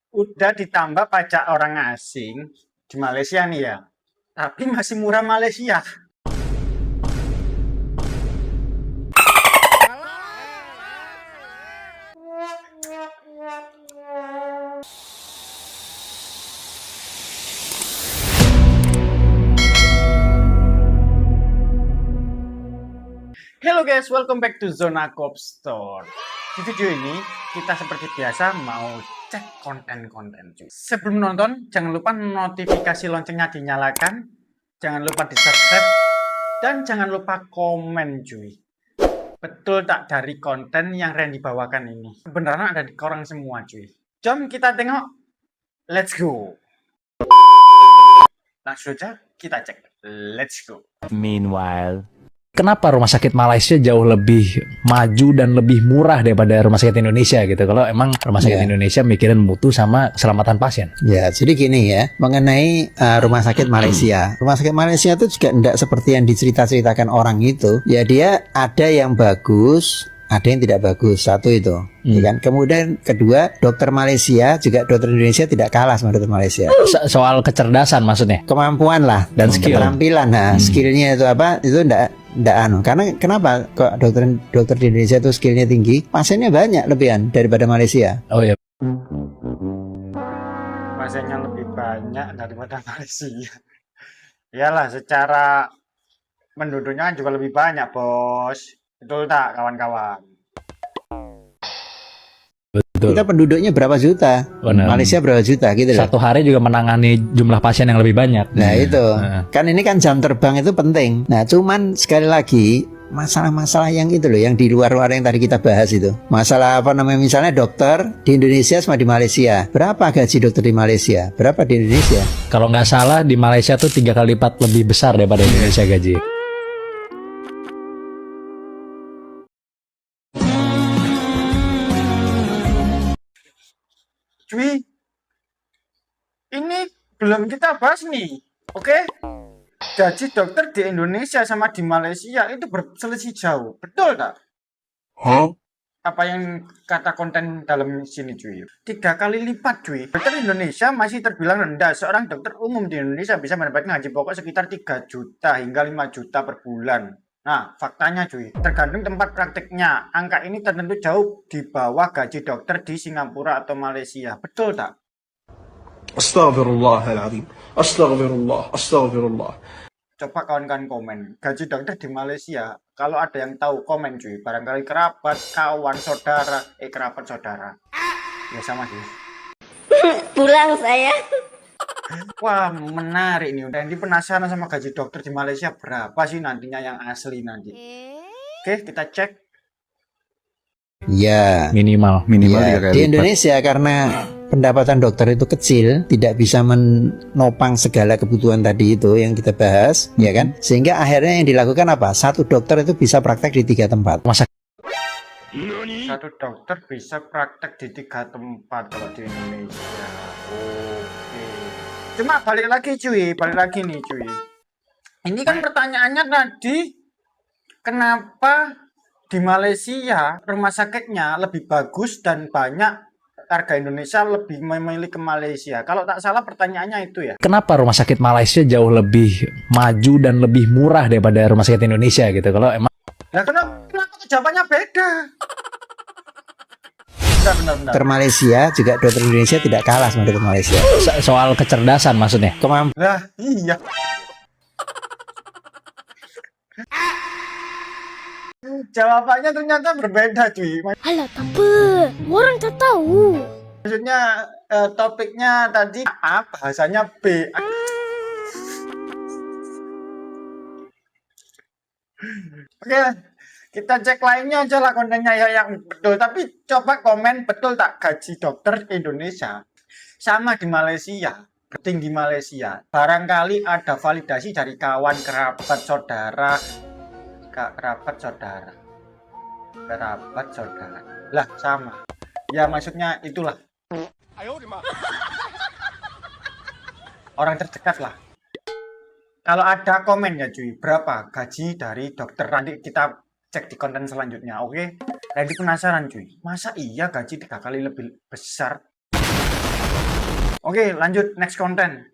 Udah ditambah pajak orang asing di Malaysia nih ya. Tapi masih murah Malaysia. Hello guys, welcome back to Zona Cop Store. Di video ini kita seperti biasa mau cek konten-konten cuy. Sebelum nonton, jangan lupa notifikasi loncengnya dinyalakan, jangan lupa di subscribe, dan jangan lupa komen cuy. Betul tak dari konten yang Randy bawakan ini? Kebenaran ada di korang semua cuy. Jom kita tengok, let's go. Langsung aja kita cek, let's go. Meanwhile, kenapa rumah sakit Malaysia jauh lebih maju dan lebih murah daripada rumah sakit Indonesia gitu? Kalau emang rumah sakit Indonesia mikirin mutu sama keselamatan pasien. Ya, jadi gini ya, mengenai rumah sakit Malaysia. Rumah sakit Malaysia itu juga tidak seperti yang diceritakan orang itu. Ya, dia ada yang bagus, ada yang tidak bagus. Satu itu, ya kan? Kemudian kedua, dokter Malaysia juga dokter Indonesia tidak kalah sama dokter Malaysia. Soal kecerdasan maksudnya? Kemampuan lah Dan skill. keterampilan. Nah, skillnya itu apa? Itu tidak anu. Karena kenapa kok dokter di Indonesia itu skillnya tinggi? Pasiennya banyak lebihan daripada Malaysia. Oh ya. Pasiennya lebih banyak daripada Malaysia. Iyalah, secara penduduknya kan juga lebih banyak, bos. Betul tak, kawan-kawan? Betul. Kita penduduknya berapa juta? Benar. Malaysia berapa juta gitu loh. Satu hari juga menangani jumlah pasien yang lebih banyak. Nah itu, kan ini kan jam terbang itu penting. Nah cuman sekali lagi masalah-masalah yang itu loh, yang di luar-luar yang tadi kita bahas itu. Masalah apa namanya, misalnya dokter di Indonesia sama di Malaysia. Berapa gaji dokter di Malaysia? Berapa di Indonesia? Kalau nggak salah di Malaysia tuh 3 kali lipat lebih besar daripada Indonesia gaji. Cuy, ini belum kita bahas nih, oke? Gaji dokter di Indonesia sama di Malaysia itu berselisih jauh, betul tak? Apa yang kata konten dalam sini cuy? 3 kali lipat cuy. Dokter Indonesia masih terbilang rendah. Seorang dokter umum di Indonesia bisa mendapatkan gaji pokok sekitar 3 juta hingga 5 juta per bulan. Nah, faktanya cuy, tergantung tempat prakteknya. Angka ini tertentu jauh di bawah gaji dokter di Singapura atau Malaysia. Betul tak? Astaghfirullahaladzim. Astaghfirullah. Astaghfirullah. Coba kawan-kawan komen, gaji dokter di Malaysia. Kalau ada yang tahu komen cuy, barangkali kerabat, kawan, saudara, kerabat saudara. Ya sama sih. Pulang saya. Wah, menarik nih. Udah penasaran sama gaji dokter di Malaysia berapa sih nantinya yang asli nanti. Oke, kita cek. Ya, Minimal. ya. Di Indonesia karena pendapatan dokter itu kecil, tidak bisa menopang segala kebutuhan tadi itu yang kita bahas, ya kan? Sehingga akhirnya yang dilakukan apa? Satu dokter itu bisa praktek di 3 tempat. Satu dokter bisa praktek di 3 tempat kalau di Indonesia. Oke. Cuma balik lagi nih cuy. Ini kan pertanyaannya tadi, kenapa di Malaysia rumah sakitnya lebih bagus dan banyak, harga Indonesia lebih memilih ke Malaysia. Kalau tak salah pertanyaannya itu ya. Kenapa rumah sakit Malaysia jauh lebih maju dan lebih murah daripada rumah sakit Indonesia gitu? Kalau emang Nah, kenapa jawabannya beda? Benar. Dokter Malaysia juga dokter Indonesia tidak kalah sama dokter Malaysia. soal kecerdasan maksudnya? Lah, iya. Jawabannya ternyata berbeda cuy. Alah, apa? Orang tak tahu. Maksudnya topiknya tadi A, bahasanya B. Oke, kita cek lainnya aja lah kontennya ya yang betul. Tapi coba komen betul tak gaji dokter Indonesia sama di Malaysia, tinggi Malaysia. Barangkali ada validasi dari kawan, kerabat, saudara. Kerabat saudara. Lah sama. Ya maksudnya itulah. Orang terdekat lah. Kalau ada komen ya cuy, berapa gaji dari dokter? Nanti kita cek di konten selanjutnya, oke? Randy penasaran cuy, masa iya gaji 3 kali lebih besar? Oke, lanjut next content.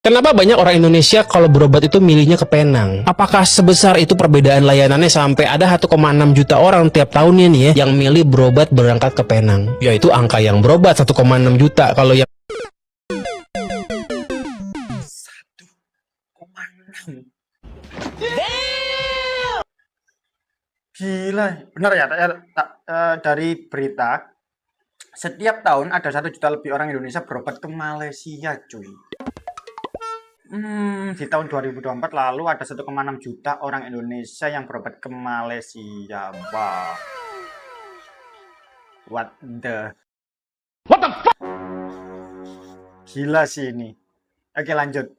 Kenapa banyak orang Indonesia kalau berobat itu milihnya ke Penang? Apakah sebesar itu perbedaan layanannya sampai ada 1,6 juta orang tiap tahunnya nih ya yang milih berobat berangkat ke Penang? Yaitu angka yang berobat 1,6 juta. Kalau yang 1,6. Gila, bener ya, dari berita setiap tahun ada 1 juta lebih orang Indonesia berobat ke Malaysia, cuy. Di tahun 2024 lalu ada 1,6 juta orang Indonesia yang berobat ke Malaysia. Wow. What the fuck? Gila sih ini. Oke, lanjut.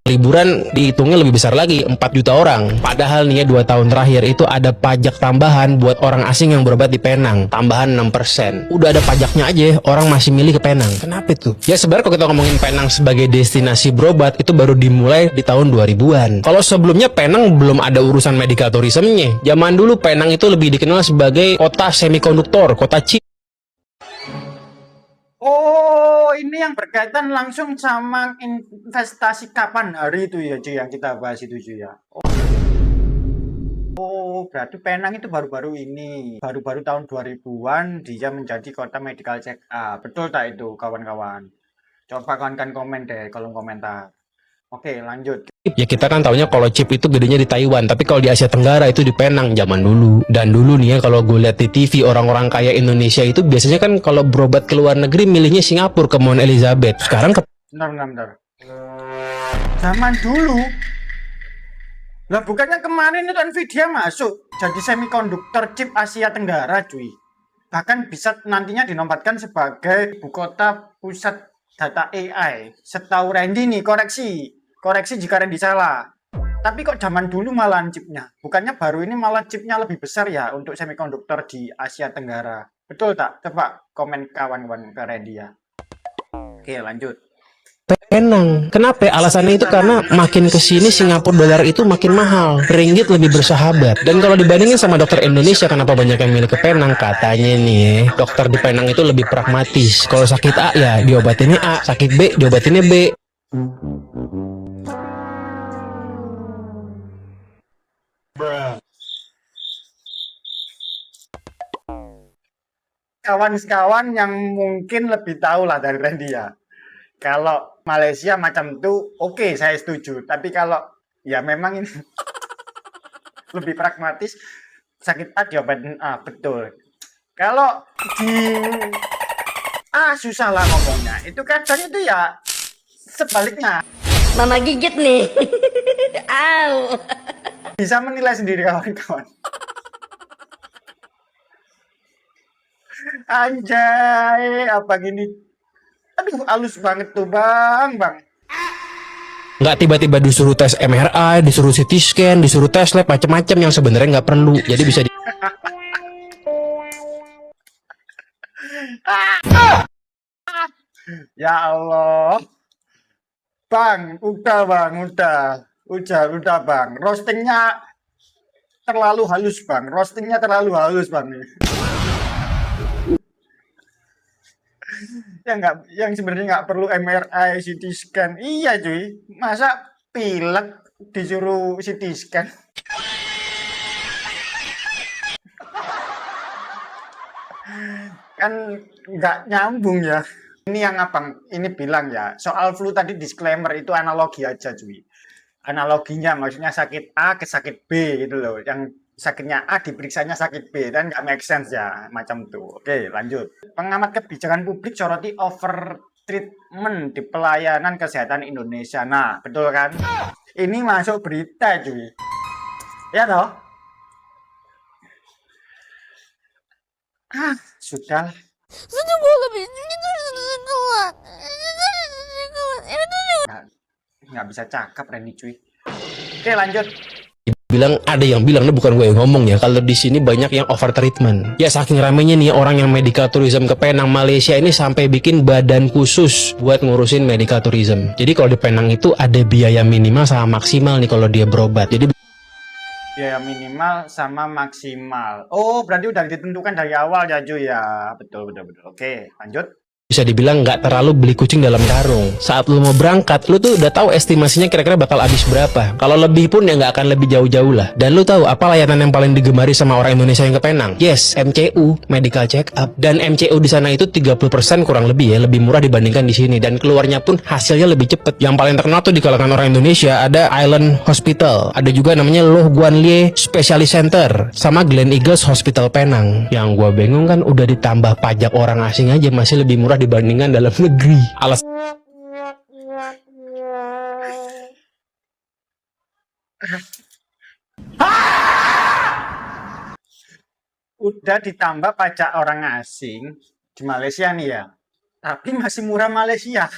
liburan dihitungnya lebih besar lagi, 4 juta orang. Padahal nih ya 2 tahun terakhir itu ada pajak tambahan buat orang asing yang berobat di Penang, tambahan 6%. Udah ada pajaknya aja, orang masih milih ke Penang. Kenapa itu? Ya sebenarnya kalau kita ngomongin Penang sebagai destinasi berobat itu baru dimulai di tahun 2000-an. Kalau sebelumnya Penang belum ada urusan medical tourism-nya. Zaman dulu Penang itu lebih dikenal sebagai kota semikonduktor, kota chip. Oh, ini yang berkaitan langsung sama investasi kapan hari itu ya, cuy, yang kita bahas itu, cuy, ya. Oh, berarti Penang itu baru-baru ini, baru-baru tahun 2000-an dia menjadi kota medical check up. Betul tak itu, kawan-kawan? Coba kawan-kawan komen deh, kolom komentar. Oke, lanjut. Ya kita kan taunya kalau chip itu gedenya di Taiwan, tapi kalau di Asia Tenggara itu di Penang zaman dulu. Dan dulu nih ya kalau gue lihat di TV orang-orang kaya Indonesia itu biasanya kan kalau berobat ke luar negeri milihnya Singapura ke Mount Elizabeth. Sekarang ke Bentar. Zaman dulu. Lah bukannya kemarin itu Nvidia masuk jadi semikonduktor chip Asia Tenggara, cuy. Bahkan bisa nantinya dinobatkan sebagai ibu kota pusat data AI. Setahu Randy nih, koreksi jika Randy salah. Tapi kok zaman dulu malah chipnya, bukannya baru ini malah chipnya lebih besar ya untuk semikonduktor di Asia Tenggara. Betul tak? Coba komen kawan-kawan ke Randy ya. Oke, lanjut. Penang. Kenapa? Alasannya itu karena makin kesini Singapura dolar itu makin mahal, ringgit lebih bersahabat. Dan kalau dibandingin sama dokter Indonesia, kenapa banyak yang milih ke Penang? Katanya nih, dokter di Penang itu lebih pragmatis. Kalau sakit A ya diobatinnya A, sakit B diobatinnya B. Kawan-kawan yang mungkin lebih tahu lah dari Randy ya. Kalau Malaysia macam itu, oke, saya setuju. Tapi kalau ya memang ini lebih pragmatis, sakit A diobatin A, betul. Kalau di A susah lah ngomongnya. Itu kadang itu ya sebaliknya. Mama gigit nih. Au. Bisa menilai sendiri kawan-kawan. Anjay, apa gini? Aduh, halus banget tuh, Bang. Nggak tiba-tiba disuruh tes MRI, disuruh CT scan, disuruh tes lab, macam-macam yang sebenarnya nggak perlu. Jadi bisa Ya Allah. Bang, udah Bang. Roastingnya terlalu halus, Bang. Yang sebenarnya nggak perlu MRI, CT scan. Iya, cuy. Masa pilek disuruh CT scan? Kan nggak nyambung ya. Ini yang abang ini bilang ya, soal flu tadi disclaimer itu analogi aja, cuy. Analoginya maksudnya sakit A ke sakit B gitu loh. Yang sakitnya A diperiksanya sakit B, dan nggak make sense ya macam tuh. Oke, lanjut. Pengamat kebijakan publik soroti over treatment di pelayanan kesehatan Indonesia. Nah, betul kan? Ini masuk berita, cuy. Ya toh? Sudah. Nggak bisa cakap Randy, cuy. Oke, lanjut. ada yang bilang, ini bukan gue yang ngomong ya, kalau di sini banyak yang over treatment. Ya saking ramenya nih orang yang medical tourism ke Penang Malaysia ini sampai bikin badan khusus buat ngurusin medical tourism. Jadi kalau di Penang itu ada biaya minimal sama maksimal nih kalau dia berobat. Jadi Biaya minimal sama maksimal. Oh, berarti udah ditentukan dari awal ya cuy ya. Betul, betul, betul. Oke, lanjut. Bisa dibilang nggak terlalu beli kucing dalam karung. Saat lu mau berangkat, lu tuh udah tahu estimasinya kira-kira bakal habis berapa. Kalau lebih pun ya nggak akan lebih jauh-jauh lah. Dan lu tahu apa layanan yang paling digemari sama orang Indonesia yang ke Penang? Yes, MCU, medical check up. Dan MCU di sana itu 30% kurang lebih ya, lebih murah dibandingkan di sini. Dan keluarnya pun hasilnya lebih cepet. Yang paling terkenal tuh di kalangan orang Indonesia ada Island Hospital. Ada juga namanya Loh Guan Lie Specialist Center. Sama Glen Eagles Hospital Penang. Yang gua bingung kan udah ditambah pajak orang asing aja masih lebih murah dibandingkan dalam negeri. Udah ditambah pajak orang asing di Malaysia nih ya. Tapi masih murah Malaysia.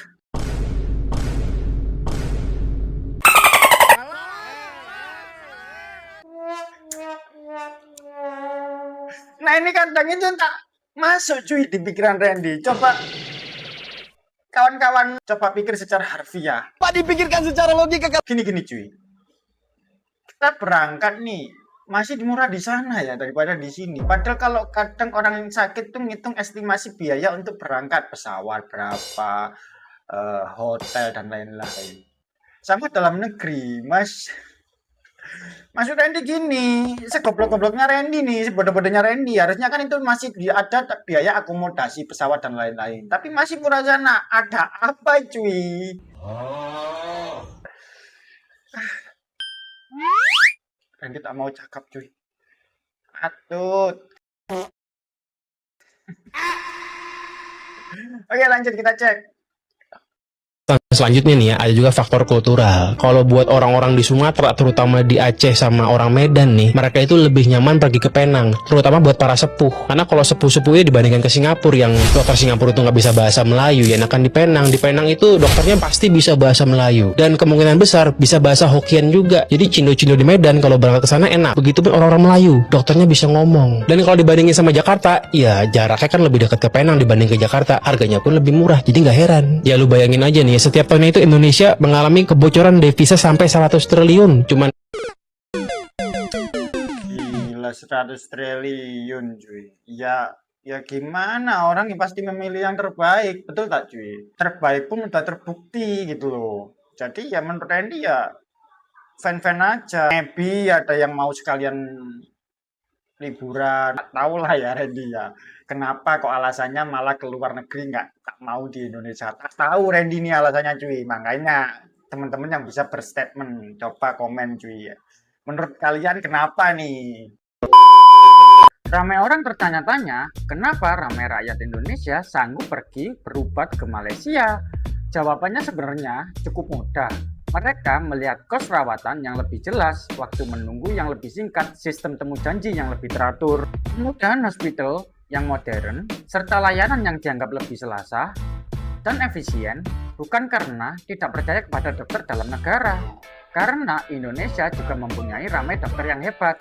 Nah ini kadang itu tak masuk cuy di pikiran Randy. Coba kawan-kawan coba pikir secara harfiah. Pak dipikirkan secara logika. Gini cuy. Kita berangkat nih masih murah di sana ya daripada di sini. Padahal kalau kadang orang yang sakit tuh ngitung estimasi biaya untuk berangkat pesawat berapa, hotel dan lain-lain. Sama dalam negeri, Mas. Maksud Randy gini, segoblok-gobloknya Randy nih, sebodoh-bodohnya Randy. Harusnya kan itu masih ada biaya akomodasi pesawat dan lain-lain. Tapi masih murah sana. Ada apa cuy? Randy tak mau cakap cuy. Atut. Oke lanjut kita cek. Selanjutnya nih ya, ada juga faktor kultural. Kalau buat orang-orang di Sumatera, terutama di Aceh sama orang Medan nih, mereka itu lebih nyaman pergi ke Penang, terutama buat para sepuh. Karena kalau sepuh-sepuhnya dibandingkan ke Singapura, yang dokter Singapura itu nggak bisa bahasa Melayu, ya enakan di Penang. Di Penang itu dokternya pasti bisa bahasa Melayu, dan kemungkinan besar bisa bahasa Hokkien juga. Jadi cindo-cindo di Medan kalau berangkat ke sana enak. Begitupun orang-orang Melayu, dokternya bisa ngomong. Dan kalau dibandingin sama Jakarta, ya jaraknya kan lebih dekat ke Penang dibanding ke Jakarta, harganya pun lebih murah. Jadi nggak heran. Ya lu bayangin aja nih, setiap tahunnya itu Indonesia mengalami kebocoran devisa sampai 100 triliun. Cuman Gila 100 triliun cuy. Ya gimana orang yang pasti memilih yang terbaik. Betul tak cuy? Terbaik pun udah terbukti gitu loh. Jadi ya menurut Randy ya fan-fan aja. Maybe ada yang mau sekalian liburan. Tak tahu lah ya Randy ya. Kenapa kok alasannya malah ke luar negeri nggak tak mau di Indonesia? Tak tahu Randy ini alasannya cuy. Makanya teman-teman yang bisa berstatement coba komen cuy ya. Menurut kalian kenapa nih? Ramai orang bertanya-tanya, kenapa ramai rakyat Indonesia sanggup pergi berobat ke Malaysia? Jawabannya sebenarnya cukup mudah. Mereka melihat kos rawatan yang lebih jelas, waktu menunggu yang lebih singkat, sistem temu janji yang lebih teratur, kemudahan hospital yang modern, serta layanan yang dianggap lebih selasa dan efisien, bukan karena tidak percaya kepada dokter dalam negara. Karena Indonesia juga mempunyai ramai dokter yang hebat.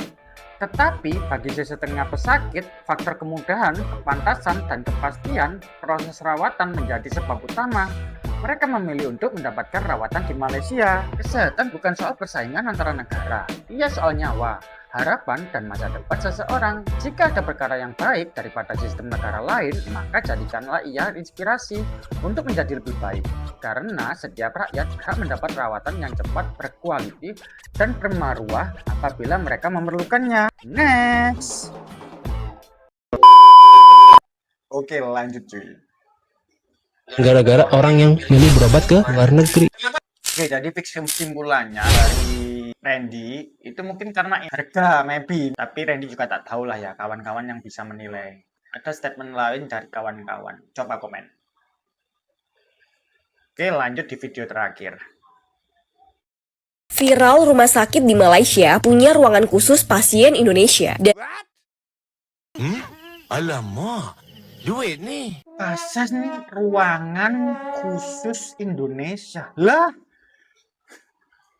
Tetapi bagi sesetengah pesakit, faktor kemudahan, kepantasan, dan kepastian proses rawatan menjadi sebab utama. Mereka memilih untuk mendapatkan rawatan di Malaysia. Kesehatan bukan soal persaingan antara negara, ia soal nyawa, harapan, dan masa depan seseorang. Jika ada perkara yang baik daripada sistem negara lain, maka jadikanlah ia inspirasi untuk menjadi lebih baik. Karena setiap rakyat berhak mendapat rawatan yang cepat, berkualitas, dan bermaruah apabila mereka memerlukannya. Next. Oke, lanjut cuy. gara-gara orang yang milih berobat ke luar negeri. Oke, jadi kesimpulannya dari Randy itu mungkin karena harga maybe, tapi Randy juga tak tahu lah ya kawan-kawan yang bisa menilai. Ada statement lain dari kawan-kawan. Coba komen. Oke, lanjut di video terakhir. Viral rumah sakit di Malaysia punya ruangan khusus pasien Indonesia. Dan Alamak, duit nih. Pasas nih ruangan khusus Indonesia. Lah,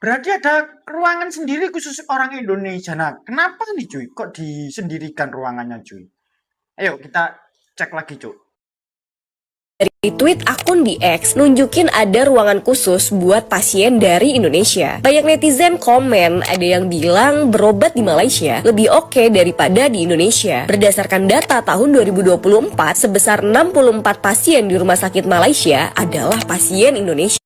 berarti ada ruangan sendiri khusus orang Indonesia. Nah, kenapa nih cuy? Kok disendirikan ruangannya cuy? Ayo kita cek lagi cuy. Tweet akun di X nunjukin ada ruangan khusus buat pasien dari Indonesia. Banyak netizen komen, ada yang bilang berobat di Malaysia lebih oke daripada di Indonesia. Berdasarkan data tahun 2024, sebesar 64 pasien di rumah sakit Malaysia adalah pasien Indonesia.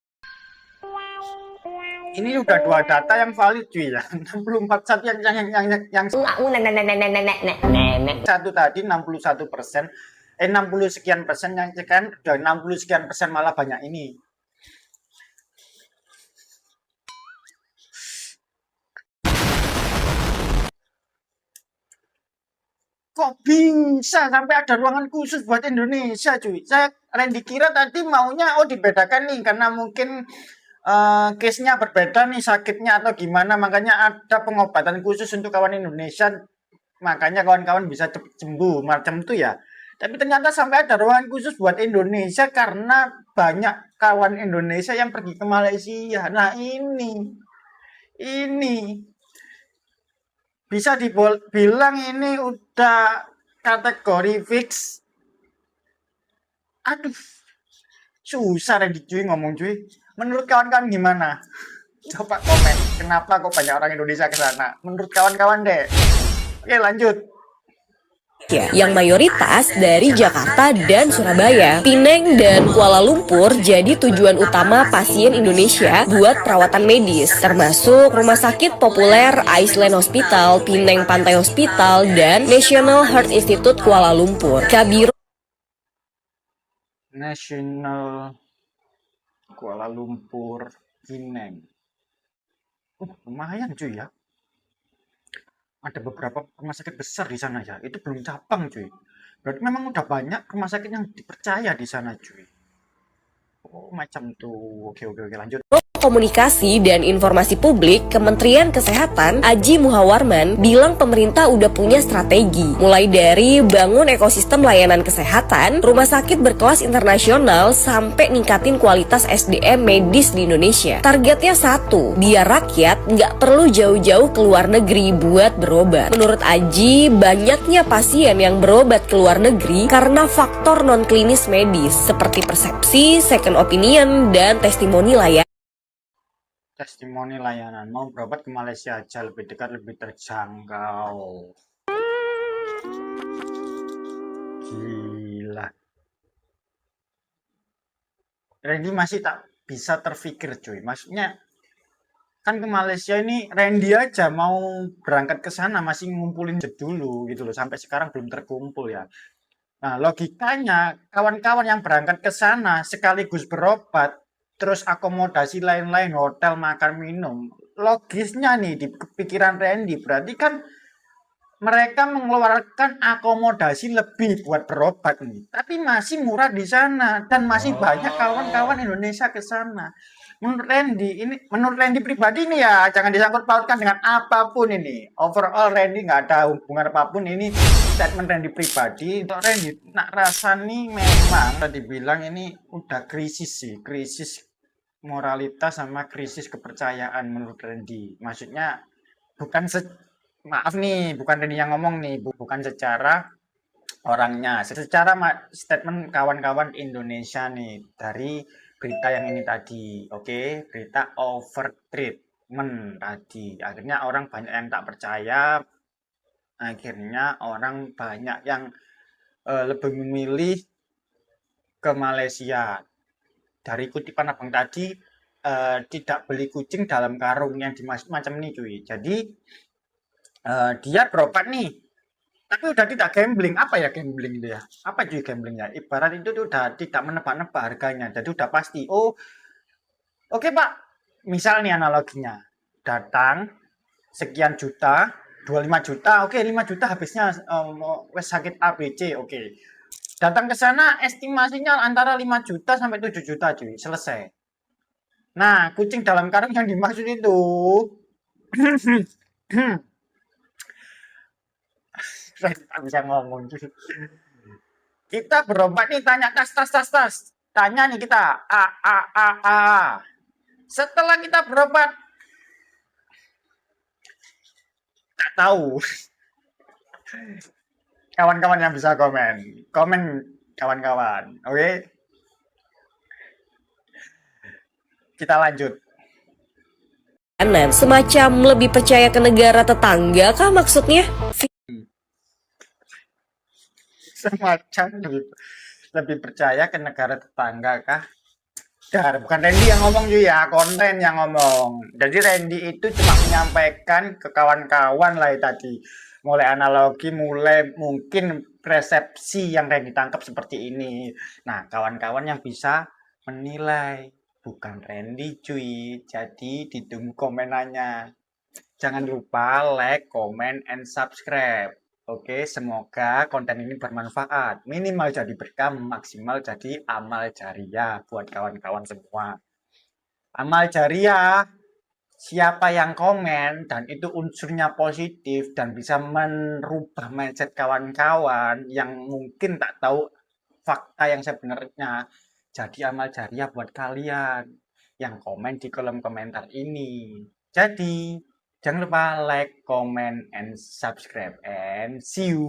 Ini udah dua data yang valid cuy ya. 64 satu yang satu tadi 61%, 60 sekian persen, yang kan udah 60 sekian persen, malah banyak ini. Kok bisa sampai ada ruangan khusus buat Indonesia cuy? Saya Randy kira tadi maunya dibedakan nih karena mungkin case-nya berbeda nih, sakitnya atau gimana, makanya ada pengobatan khusus untuk kawan Indonesia, makanya kawan-kawan bisa cepet sembuh macam itu ya. Tapi ternyata sampai ada ruangan khusus buat Indonesia karena banyak kawan Indonesia yang pergi ke Malaysia. Nah ini bisa dibilang ini udah kategori fix. Aduh, susah Randy cuy ngomong cuy. Menurut kawan-kawan gimana? Coba komen, kenapa kok banyak orang Indonesia ke sana? Menurut kawan-kawan deh. Oke, lanjut. Yang mayoritas dari Jakarta dan Surabaya. Penang dan Kuala Lumpur jadi tujuan utama pasien Indonesia buat perawatan medis, termasuk Rumah Sakit Populer Iceland Hospital, Penang Pantai Hospital, dan National Heart Institute Kuala Lumpur. Kabiro National Kuala Lumpur, Penang. Lumayan cuy ya. Ada beberapa rumah sakit besar di sana ya. Itu belum cabang cuy. Berarti memang udah banyak rumah sakit yang dipercaya di sana cuy. Oh macam tuh. Oke lanjut. Komunikasi dan Informasi Publik Kementerian Kesehatan Aji Muhawarman bilang pemerintah udah punya strategi, mulai dari bangun ekosistem layanan kesehatan, rumah sakit berkelas internasional, sampai ningkatin kualitas SDM medis di Indonesia. Targetnya satu, biar rakyat nggak perlu jauh-jauh ke luar negeri buat berobat. Menurut Aji, banyaknya pasien yang berobat ke luar negeri karena faktor non-klinis medis seperti persepsi, second opinion, dan testimoni layanan. Testimoni layanan, mau berobat ke Malaysia aja, lebih dekat, lebih terjangkau. Gila. Randy masih tak bisa terfikir cuy. Maksudnya kan ke Malaysia ini Randy aja mau berangkat ke sana masih ngumpulin jet dulu gitu loh. Sampai sekarang belum terkumpul ya. Nah, logikanya kawan-kawan yang berangkat ke sana sekaligus berobat, terus akomodasi lain-lain, hotel, makan, minum. Logisnya nih di pikiran Randy, berarti kan mereka mengeluarkan akomodasi lebih buat berobat nih. Tapi masih murah di sana dan masih banyak kawan-kawan Indonesia ke sana. Menurut Randy pribadi nih ya, jangan disangkut pautkan dengan apapun ini. Overall Randy nggak ada hubungan apapun, ini statement Randy pribadi. Untuk Randy, nak rasa nih memang tadi bilang ini udah krisis sih, krisis moralitas sama krisis kepercayaan menurut Randy. Maksudnya bukan maaf nih, bukan Randy yang ngomong nih, bukan secara orangnya, secara statement kawan-kawan Indonesia nih dari berita yang ini tadi. Oke, berita overtreatment tadi. Akhirnya orang banyak yang tak percaya. Akhirnya orang banyak yang lebih memilih ke Malaysia. Dari kutipan abang tadi, tidak beli kucing dalam karung yang dimaksud macam ini cuy. Jadi dia berobat nih, tapi udah tidak gambling. Apa ya gambling itu ya? Apa cuy gamblingnya? Ibarat itu tuh udah tidak menebak-nebak harganya. Jadi udah pasti. Oh, oke Pak. Misal nih analoginya. Datang sekian juta, 25 juta. Oke, 5 juta habisnya wes sakit ABC. Oke. Datang ke sana estimasinya antara 5 juta sampai 7 juta cuy. Selesai. Nah, kucing dalam karung yang dimaksud itu saya tak bisa ngomong cuy. Kita berobat nih, tanya tas. Tanya nih kita A. Setelah kita berobat tak tahu. Kawan-kawan yang bisa komen kawan-kawan, oke? kita lanjut. Semacam lebih percaya ke negara tetangga kah maksudnya? Semacam lebih percaya ke negara tetangga kah? Dar, bukan Randy yang ngomong juga ya, konten yang ngomong. Jadi Randy itu cuma menyampaikan ke kawan-kawan lah tadi. Mulai analogi, mulai mungkin persepsi yang Randy tangkap seperti ini. Nah, kawan-kawan yang bisa menilai. Bukan Randy cuy. Jadi ditunggu komenannya. Jangan lupa like, comment, and subscribe. Oke, semoga konten ini bermanfaat. Minimal jadi berkah, maksimal jadi amal jariah buat kawan-kawan semua. Amal jariah, siapa yang komen dan itu unsurnya positif dan bisa merubah mindset kawan-kawan yang mungkin tak tahu fakta yang sebenarnya. Jadi amal jariah buat kalian yang komen di kolom komentar ini. Jadi, jangan lupa like, comment, and subscribe. And see you.